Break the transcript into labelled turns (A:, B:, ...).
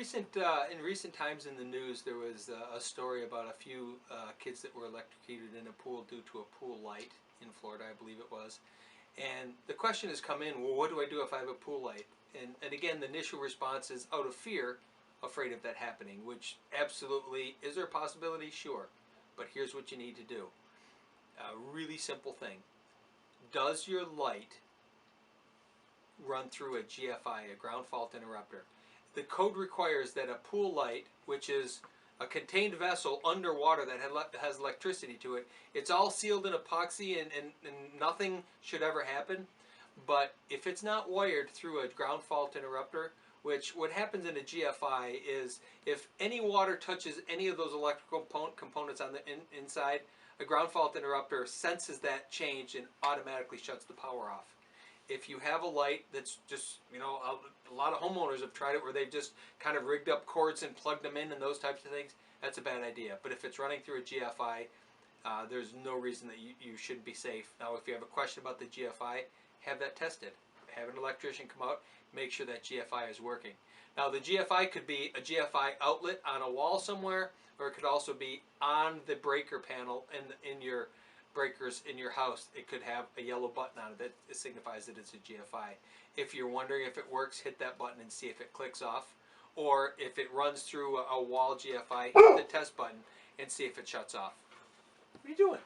A: in recent times in the news, there was a story about a few kids that were electrocuted in a pool due to a pool light in Florida, I believe it was. And the question has come in, well, what do I do if I have a pool light? And again, the initial response is out of fear, afraid of that happening, which absolutely, is there a possibility? Sure. But here's what you need to do. A really simple thing. Does your light run through a GFI, a ground fault interrupter? The code requires that a pool light, which is a contained vessel underwater that has electricity to it, it's all sealed in epoxy and nothing should ever happen. But if it's not wired through a ground fault interrupter, which what happens in a GFI is if any water touches any of those electrical components on the inside, a ground fault interrupter senses that change and automatically shuts the power off. If you have a light that's just, a lot of homeowners have tried it where they've just kind of rigged up cords and plugged them in and those types of things, that's a bad idea. But if it's running through a GFI, there's no reason that you shouldn't be safe. Now, if you have a question about the GFI, have that tested. Have an electrician come out, make sure that GFI is working. Now, the GFI could be a GFI outlet on a wall somewhere, or it could also be on the breaker panel in your breakers in your house. It could have a yellow button on it that signifies that it's a GFI. If you're wondering if it works, hit that button and see if it clicks off. Or if it runs through a wall GFI, hit the test button and see if it shuts off. What are you doing?